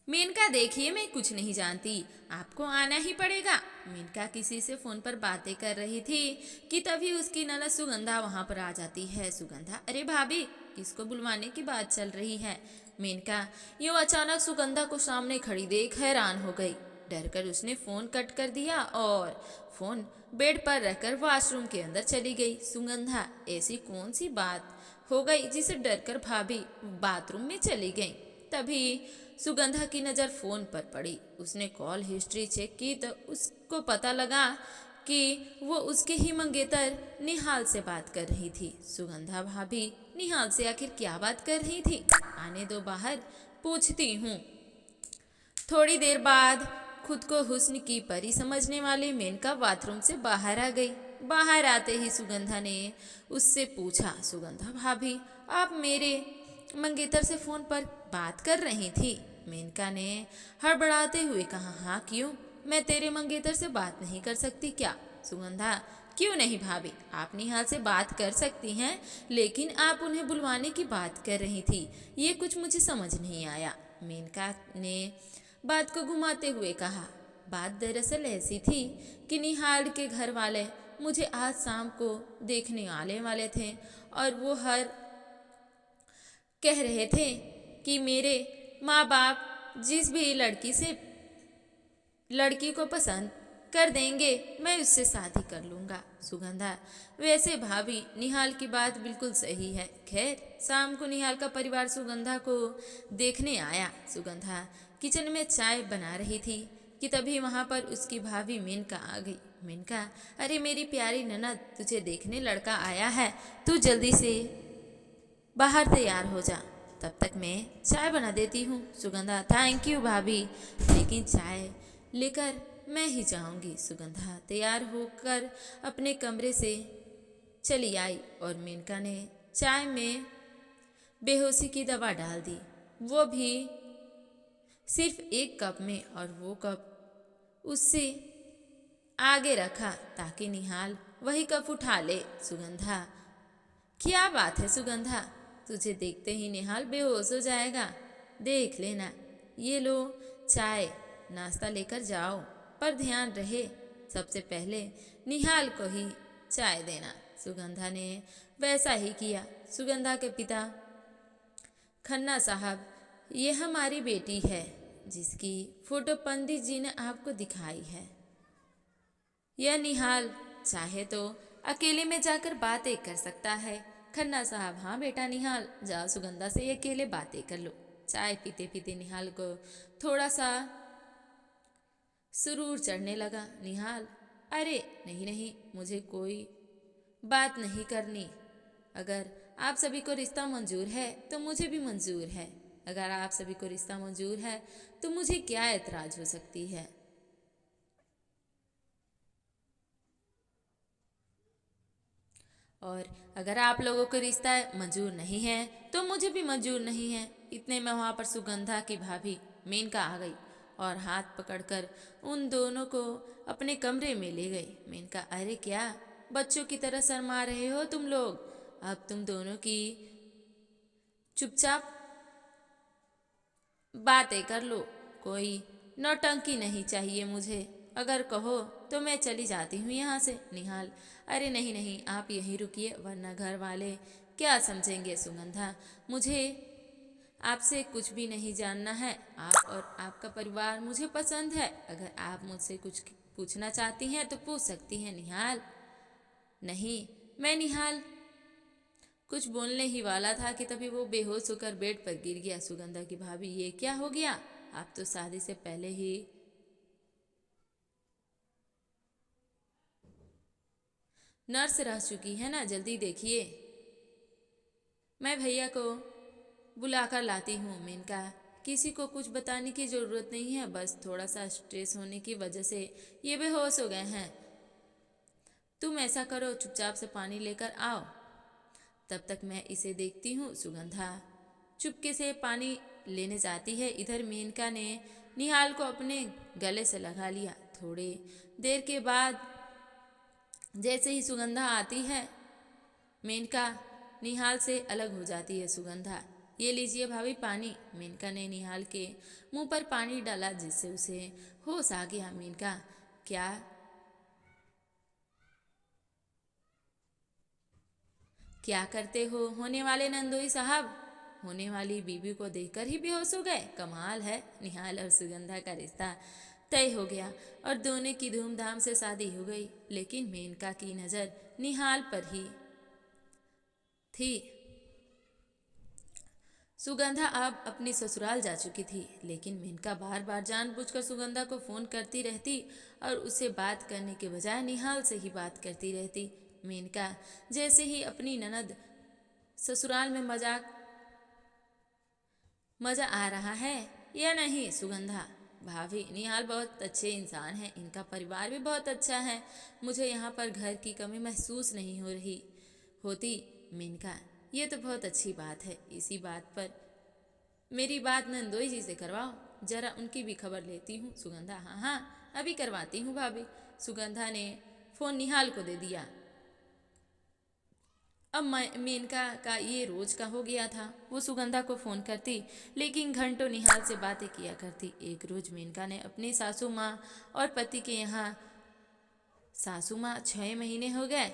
मेनका देखिए, मैं कुछ नहीं जानती, आपको आना ही पड़ेगा। मेनका किसी से फोन पर बातें कर रही थी कि तभी उसकी ननद सुगंधा वहां पर आ जाती है। सुगंधा, अरे भाभी, किसको बुलवाने की बात चल रही है? मेनका यूं अचानक सुगंधा को सामने खड़ी देख हैरान हो गई। डरकर उसने फोन कट कर दिया और फोन बेड पर रखकर वॉशरूम के अंदर चली गई। सुगंधा, ऐसी कौन सी बात हो गई जिसे डरकर भाभी बाथरूम में चली गई? तभी सुगंधा की नज़र फोन पर पड़ी। उसने कॉल हिस्ट्री चेक की तो उसको पता लगा कि वो उसके ही मंगेतर निहाल से बात कर रही थी। सुगंधा, भाभी निहाल से आखिर क्या बात कर रही थी? आने दो बाहर, पूछती हूँ। थोड़ी देर बाद खुद को हुस्न की परी समझने वाली मेनका बाथरूम से बाहर आ गई। बाहर आते ही सुगंधा ने उससे पूछा, सुगंधा भाभी, आप मेरे मंगेतर से फोन पर बात कर रही थी? मेनका ने हड़बड़ाते हुए कहा, हाँ क्यों, मैं तेरे मंगेतर से बात नहीं कर सकती क्या? सुगंधा, क्यों नहीं भाभी, आप निहाल से बात कर सकती हैं, लेकिन आप उन्हें बुलवाने की बात कर रही थी, ये कुछ मुझे समझ नहीं आया। मेनका ने बात को घुमाते हुए कहा, बात दरअसल ऐसी थी कि निहाल के घर वाले मुझे आज शाम को देखने आने वाले थे और वो हर कह रहे थे कि मेरे माँ बाप जिस भी लड़की को पसंद कर देंगे, मैं उससे शादी कर लूँगा। सुगंधा, वैसे भाभी निहाल की बात बिल्कुल सही है। खैर, शाम को निहाल का परिवार सुगंधा को देखने आया। सुगंधा किचन में चाय बना रही थी कि तभी वहाँ पर उसकी भाभी मेनका आ गई। मेनका, अरे मेरी प्यारी ननद, तुझे देखने लड़का आया है, तू जल्दी से बाहर तैयार हो जा, तब तक मैं चाय बना देती हूँ। सुगंधा, थैंक यू भाभी, लेकिन चाय लेकर मैं ही जाऊंगी। सुगंधा तैयार होकर अपने कमरे से चली आई और मेनका ने चाय में बेहोशी की दवा डाल दी, वो भी सिर्फ एक कप में, और वो कप उससे आगे रखा ताकि निहाल वही कप उठा ले। सुगंधा, क्या बात है सुगंधा, तुझे देखते ही निहाल बेहोश हो जाएगा, देख लेना। ये लो चाय, नाश्ता लेकर जाओ, पर ध्यान रहे सबसे पहले निहाल को ही चाय देना। सुगंधा ने वैसा ही किया। सुगंधा के पिता, खन्ना साहब, ये हमारी बेटी है जिसकी फोटो पंडित जी ने आपको दिखाई है। यह निहाल चाहे तो अकेले में जाकर बातें कर सकता है। खन्ना साहब, हाँ बेटा निहाल, जाओ सुगंधा से अकेले बातें कर लो। चाय पीते पीते निहाल को थोड़ा सा सुरूर चढ़ने लगा। निहाल, अरे नहीं नहीं, मुझे कोई बात नहीं करनी। अगर आप सभी को रिश्ता मंजूर है तो मुझे भी मंजूर है। अगर आप सभी को रिश्ता मंजूर है तो मुझे क्या एतराज हो सकती है? और अगर आप लोगों को रिश्ता मंजूर नहीं है तो मुझे भी मंजूर नहीं है। इतने में वहाँ पर सुगंधा की भाभी मेनका आ गई और हाथ पकड़कर उन दोनों को अपने कमरे में ले गई। मेनका, अरे क्या बच्चों की तरह शर्मा रहे हो तुम लोग? अब तुम दोनों की चुपचाप बातें कर लो, कोई नौटंकी नहीं चाहिए मुझे। अगर कहो तो मैं चली जाती हूँ यहाँ से। निहाल, अरे नहीं नहीं, आप यहीं रुकिए, वरना घर वाले क्या समझेंगे। सुगंधा, मुझे आपसे कुछ भी नहीं जानना है। आप और आपका परिवार मुझे पसंद है। अगर आप मुझसे कुछ पूछना चाहती हैं तो पूछ सकती हैं। निहाल, नहीं, मैं निहाल कुछ बोलने ही वाला था कि तभी वो बेहोश होकर बेड पर गिर गया। सुगंधा की भाभी, ये क्या हो गया? आप तो शादी से पहले ही नर्स रह चुकी है ना, जल्दी देखिए, मैं भैया को बुलाकर लाती हूँ। मेनका, किसी को कुछ बताने की ज़रूरत नहीं है, बस थोड़ा सा स्ट्रेस होने की वजह से ये बेहोश हो गए हैं। तुम ऐसा करो, चुपचाप से पानी लेकर आओ, तब तक मैं इसे देखती हूँ। सुगंधा चुपके से पानी लेने जाती है। इधर मेनका ने निहाल को अपने गले से लगा लिया। थोड़ी देर के बाद जैसे ही सुगंधा आती है, मेनका निहाल से अलग हो जाती है। सुगंधा, ये लीजिए भाभी पानी। मेनका ने निहाल के मुंह पर पानी डाला जिससे उसे होश आ गया। मेनका, क्या करते हो होने वाले नंदोई साहब? होने वाली बीबी को देखकर ही बेहोश हो गए। कमाल है। निहाल और सुगंधा का रिश्ता तय हो गया और दोनों की धूमधाम से शादी हो गई। लेकिन मेनका की नज़र निहाल पर ही थी। सुगंधा अब अपनी ससुराल जा चुकी थी, लेकिन मेनका बार बार जानबूझकर सुगंधा को फ़ोन करती रहती और उससे बात करने के बजाय निहाल से ही बात करती रहती। मेनका जैसे ही अपनी ननद ससुराल में मज़ा आ रहा है या नहीं? सुगंधा भाभी, निहाल बहुत अच्छे इंसान हैं, इनका परिवार भी बहुत अच्छा है, मुझे यहाँ पर घर की कमी महसूस नहीं हो रही होती। मेनका, ये तो बहुत अच्छी बात है। इसी बात पर मेरी बात नंदोई जी से करवाओ, जरा उनकी भी खबर लेती हूँ। सुगंधा, हाँ हाँ अभी करवाती हूँ भाभी। सुगंधा ने फ़ोन निहाल को दे दिया। अब मेनका का ये रोज का हो गया था। वो सुगंधा को फ़ोन करती लेकिन घंटों निहाल से बातें किया करती। एक रोज़ मेनका ने अपनी सासू माँ और पति के यहाँ, सासू माँ 6 महीने हो गए,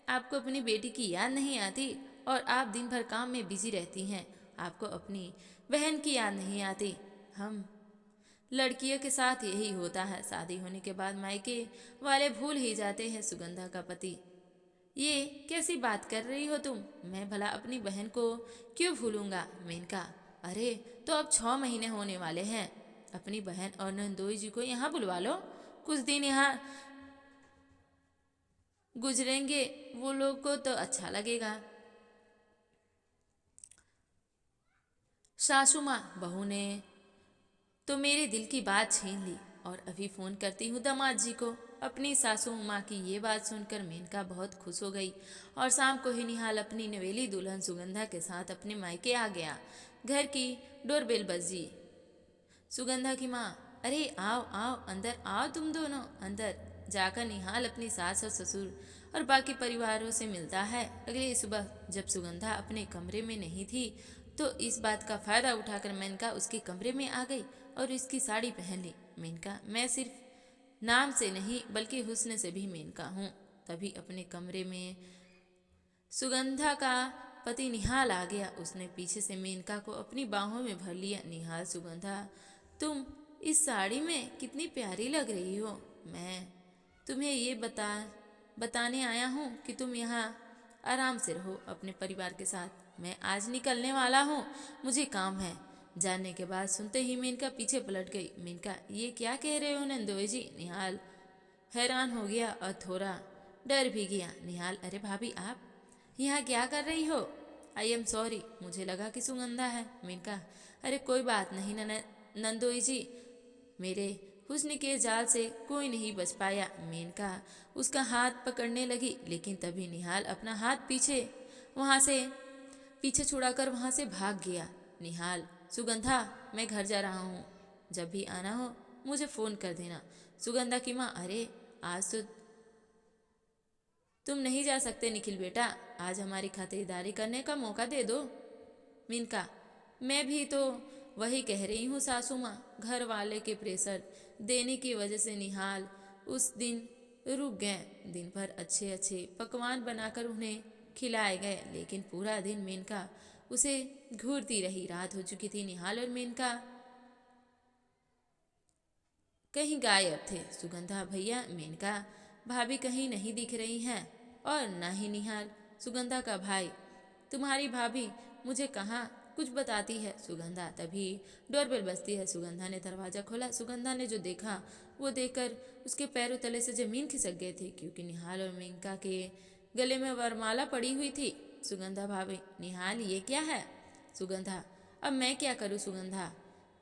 आपको अपनी बेटी की याद नहीं आती और आप दिन भर काम में बिजी रहती हैं, आपको अपनी बहन की याद नहीं आती। हम लड़कियों के साथ यही होता है, शादी होने के बाद मायके वाले भूल ही जाते हैं। सुगंधा का पति, ये कैसी बात कर रही हो तुम? मैं भला अपनी बहन को क्यों भूलूंगा? मेनका, अरे तो अब 6 महीने होने वाले हैं, अपनी बहन और नंदोई जी को यहाँ बुलवा लो, कुछ दिन यहाँ गुजरेंगे, वो लोग को तो अच्छा लगेगा। सासू माँ, बहू ने तो मेरे दिल की बात छीन ली और अभी फ़ोन करती हूँ दामाद जी को। अपनी सासू माँ की ये बात सुनकर मेनका बहुत खुश हो गई और शाम को ही निहाल अपनी नवेली दुल्हन सुगंधा के साथ अपने मायके आ गया। घर की डोरबेल बजी। सुगंधा की माँ, अरे आओ आओ, अंदर आओ, तुम दोनों अंदर। जाकर निहाल अपनी सास और ससुर और बाकी परिवारों से मिलता है। अगली सुबह जब सुगंधा अपने कमरे में नहीं थी तो इस बात का फ़ायदा उठाकर मेनका उसके कमरे में आ गई और इसकी साड़ी पहन ली। मेनका, मैं सिर्फ नाम से नहीं बल्कि हुस्न से भी मेनका हूँ। तभी अपने कमरे में सुगंधा का पति निहाल आ गया। उसने पीछे से मेनका को अपनी बाहों में भर लिया। निहाल, सुगंधा, तुम इस साड़ी में कितनी प्यारी लग रही हो। मैं तुम्हें ये बताने आया हूँ कि तुम यहाँ आराम से रहो अपने परिवार के साथ। मैं आज निकलने वाला हूँ, मुझे काम है। जानने के बाद सुनते ही मेनका पीछे पलट गई। मेनका, ये क्या कह रहे हो नंदोई जी? निहाल हैरान हो गया और थोड़ा डर भी गया। निहाल, अरे भाभी, आप यहाँ क्या कर रही हो? आई एम सॉरी, मुझे लगा कि सुगंधा है। मेनका, अरे कोई बात नहीं नंदोई जी, मेरे हुस्न के जाल से कोई नहीं बच पाया। मेनका उसका हाथ पकड़ने लगी लेकिन तभी निहाल अपना हाथ पीछे छुड़ाकर वहाँ से भाग गया। निहाल, सुगंधा, मैं घर जा रहा हूँ, जब भी आना हो मुझे फ़ोन कर देना। सुगंधा की माँ, अरे आज तो तुम नहीं जा सकते निखिल बेटा, आज हमारी खातिरदारी करने का मौका दे दो। मिनका, मैं भी तो वही कह रही हूँ सासू माँ, घर वाले के प्रेशर देने की वजह से निहाल उस दिन रुक गए। दिन भर अच्छे अच्छे पकवान बनाकर उन्हें खिलाए गए लेकिन पूरा दिन मेनका उसे घूरती रही। रात हो चुकी थी। निहाल और मेनका कहीं गायब थे। सुगंधा भैया, मेनका भाभी कहीं नहीं दिख रही हैं और न ही निहाल, सुगंधा का भाई। तुम्हारी भाभी मुझे कहाँ कुछ बताती है। सुगंधा, तभी डोरबेल बजती है। सुगंधा ने दरवाज़ा खोला। सुगंधा ने जो देखा वो देखकर उसके पैरों तले से ज़मीन खिसक गए थे क्योंकि निहाल और मेनका के गले में वरमाला पड़ी हुई थी। सुगंधा भाभी, निहाल ये क्या है? सुगंधा, अब मैं क्या करूँ सुगंधा,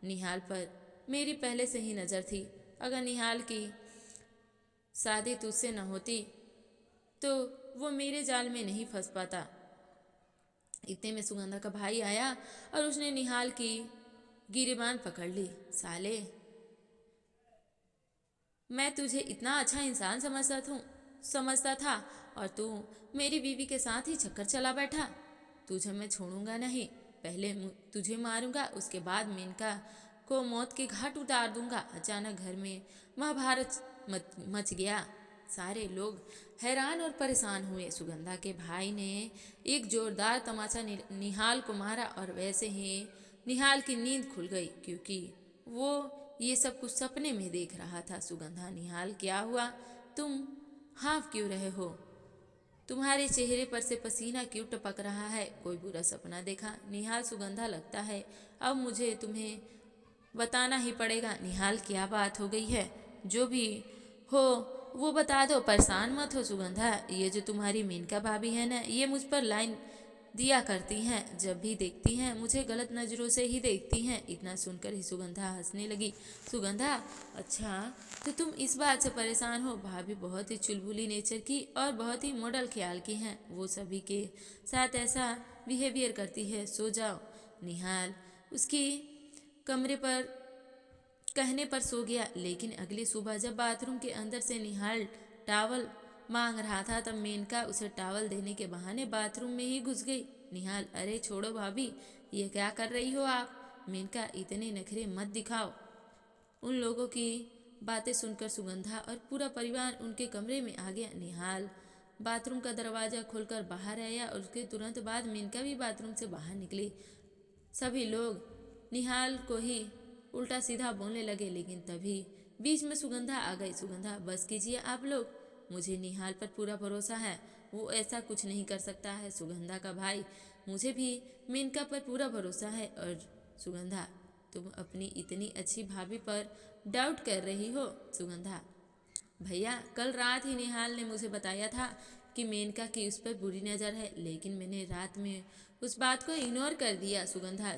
निहाल पर मेरी पहले से ही नज़र थी। अगर निहाल की शादी तुझसे न होती तो वो मेरे जाल में नहीं फंस पाता। इतने में सुगंधा का भाई आया और उसने निहाल की गिरेबान पकड़ ली। साले, मैं तुझे इतना अच्छा इंसान समझता था और तू मेरी बीवी के साथ ही चक्कर चला बैठा। तुझे मैं छोड़ूंगा नहीं। पहले तुझे मारूंगा, उसके बाद मेनका को मौत के घाट उतार दूंगा। अचानक घर में महाभारत मच गया। सारे लोग हैरान और परेशान हुए। सुगंधा के भाई ने एक जोरदार तमाचा निहाल को मारा और वैसे ही निहाल की नींद खुल गई, क्योंकि वो ये सब कुछ सपने में देख रहा था। सुगंधा, निहाल क्या हुआ? तुम हाँफ क्यों रहे हो? तुम्हारे चेहरे पर से पसीना क्यों टपक रहा है? कोई बुरा सपना देखा? निहाल, सुगंधा, लगता है अब मुझे तुम्हें बताना ही पड़ेगा। निहाल, क्या बात हो गई है? जो भी हो वो बता दो, परेशान मत हो। सुगंधा, ये जो तुम्हारी मेनका भाभी है ना, ये मुझ पर लाइन दिया करती हैं। जब भी देखती हैं मुझे गलत नज़रों से ही देखती हैं। इतना सुनकर ही सुगंधा हंसने लगी। सुगंधा, अच्छा तो तुम इस बात से परेशान हो? भाभी बहुत ही चुलबुली नेचर की और बहुत ही मॉडल ख्याल की हैं। वो सभी के साथ ऐसा बिहेवियर करती है। सो जाओ। निहाल उसकी कमरे पर कहने पर सो गया। लेकिन अगली सुबह जब बाथरूम के अंदर से निहाल टॉवल मांग रहा था, तब मेनका उसे टॉवल देने के बहाने बाथरूम में ही घुस गई। निहाल, अरे छोड़ो भाभी, ये क्या कर रही हो आप? मेनका, इतने नखरे मत दिखाओ। उन लोगों की बातें सुनकर सुगंधा और पूरा परिवार उनके कमरे में आ गया। निहाल बाथरूम का दरवाज़ा खोलकर बाहर आया और उसके तुरंत बाद मेनका भी बाथरूम से बाहर निकली। सभी लोग निहाल को ही उल्टा सीधा बोलने लगे, लेकिन तभी बीच में सुगंधा आ गई। सुगंधा, बस कीजिए आप लोग, मुझे निहाल पर पूरा भरोसा है, वो ऐसा कुछ नहीं कर सकता है। सुगंधा का भाई, मुझे भी मेनका पर पूरा भरोसा है। और सुगंधा, तुम अपनी इतनी अच्छी भाभी पर डाउट कर रही हो? सुगंधा, भैया कल रात ही निहाल ने मुझे बताया था कि मेनका की उस पर बुरी नज़र है, लेकिन मैंने रात में उस बात को इग्नोर कर दिया। सुगंधा,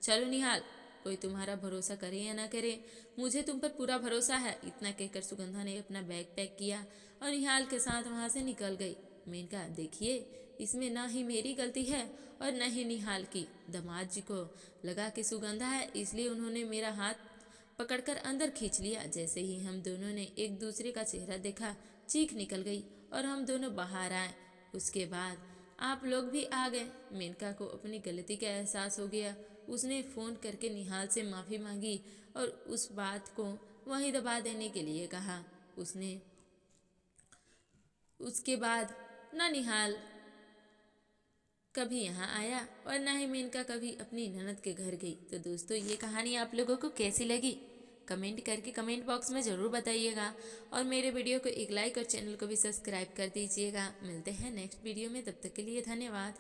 चलो निहाल, कोई तुम्हारा भरोसा करे या ना करे, मुझे तुम पर पूरा भरोसा है। इतना कहकर सुगंधा ने अपना बैग पैक किया और निहाल के साथ वहाँ से निकल गई। मेनका, देखिए इसमें ना ही मेरी गलती है और न ही निहाल की। दामाद जी को लगा कि सुगंधा है, इसलिए उन्होंने मेरा हाथ पकड़कर अंदर खींच लिया। जैसे ही हम दोनों ने एक दूसरे का चेहरा देखा, चीख निकल गई और हम दोनों बाहर आए। उसके बाद आप लोग भी आ गए। मेनका को अपनी गलती का एहसास हो गया। उसने फ़ोन करके निहाल से माफ़ी मांगी और उस बात को वहीं दबा देने के लिए कहा। उसने उसके बाद ना निहाल कभी यहाँ आया और ना ही मेनका कभी अपनी ननद के घर गई। तो दोस्तों, ये कहानी आप लोगों को कैसी लगी? कमेंट करके कमेंट बॉक्स में ज़रूर बताइएगा और मेरे वीडियो को एक लाइक और चैनल को भी सब्सक्राइब कर दीजिएगा। मिलते हैं नेक्स्ट वीडियो में, तब तक के लिए धन्यवाद।